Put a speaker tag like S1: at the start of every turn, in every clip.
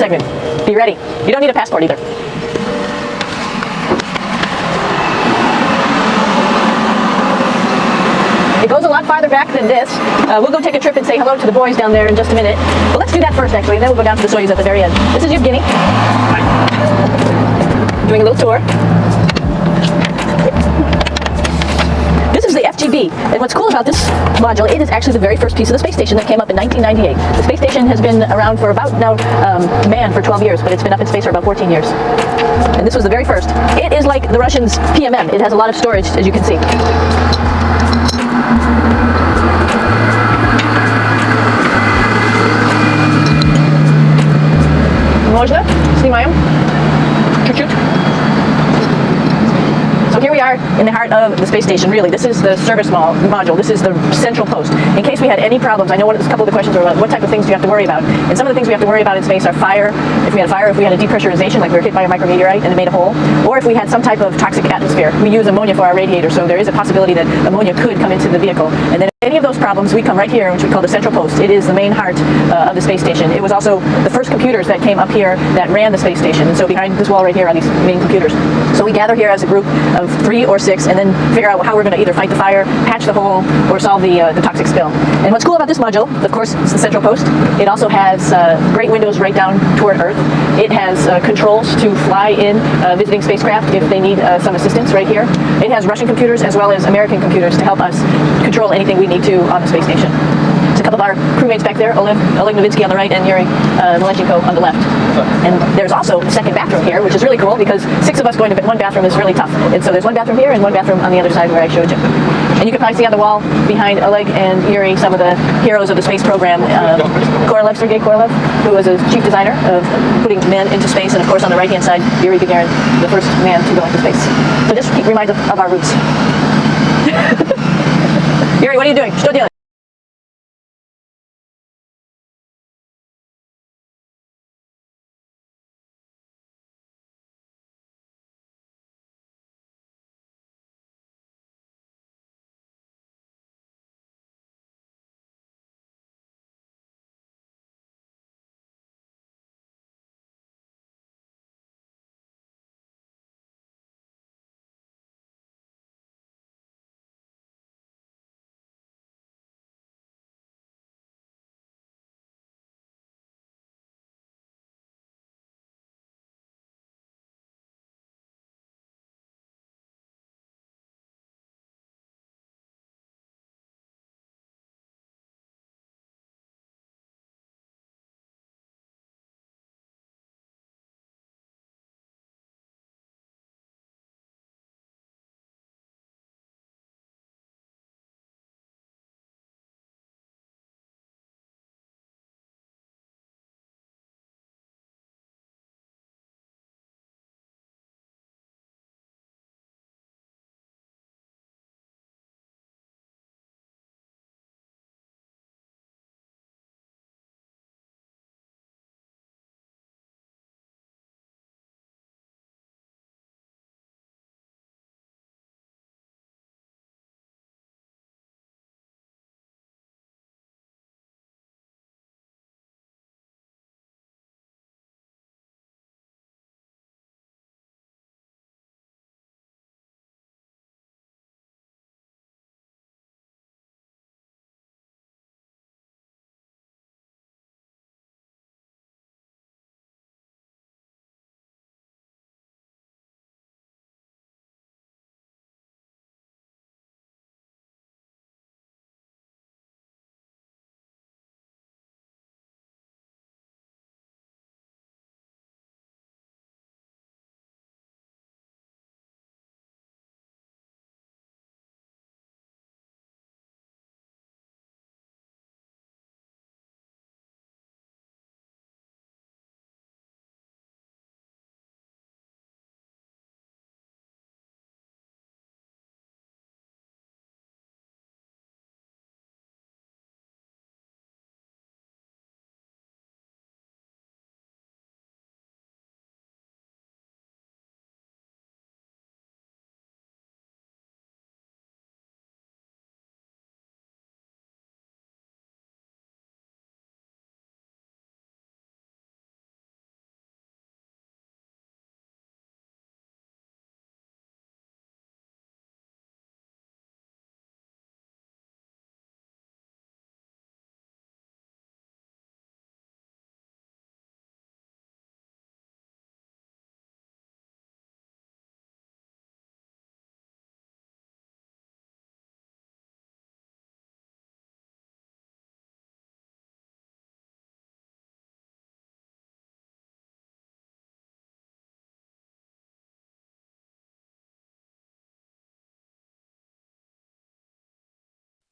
S1: segment. Be ready. You don't need a passport either. It goes a lot farther back than this. We'll go take a trip and say hello to the boys down there in just a minute. But let's do that first, actually, and then we'll go down to the Soyuz at the very end. This is Evgeny. Doing a little tour. This is the FGB, and what's cool about this module, it is actually the very first piece of the space station that came up in 1998. The space station has been around for about now, manned for 12 years, but it's been up in space for about 14 years. And this was the very first. It is like the Russians' PMM. It has a lot of storage, as you can see. Можно? Снимаем. Чуть-чуть. So here we are in the heart of the space station, really. This is the service module. This is the central post. In case we had any problems, I know a couple of the questions were about what type of things do you have to worry about. And some of the things we have to worry about in space are fire. If we had a fire, if we had a depressurization, like we were hit by a micrometeorite and it made a hole, or if we had some type of toxic atmosphere. We use ammonia for our radiator, so there is a possibility that ammonia could come into the vehicle. And then any of those problems, we come right here, which we call the central post. It is the main heart of the space station. It was also the first computers that came up here that ran the space station. And so behind this wall right here are these main computers. So we gather here as a group of 3 or 6 and then figure out how we're going to either fight the fire, patch the hole, or solve the toxic spill. And what's cool about this module, of course, it's the central post. It also has great windows right down toward Earth. It has controls to fly in visiting spacecraft if they need some assistance right here. It has Russian computers as well as American computers to help us control anything we need to on the space station. There's a couple of our crewmates back there, Oleg Novinsky on the right and Yuri Malenchenko on the left. And there's also a second bathroom here, which is really cool because 6 of us going to one bathroom is really tough. And so there's one bathroom here and one bathroom on the other side where I showed you. And you can probably see on the wall behind Oleg and Yuri some of the heroes of the space program. Korolev, Sergei Korolev, who was a chief designer of putting men into space. And of course on the right-hand side, Yuri Gagarin, the first man to go into space. So this reminds us of our roots. Yuri, what are you doing? Что делать?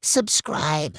S2: subscribe.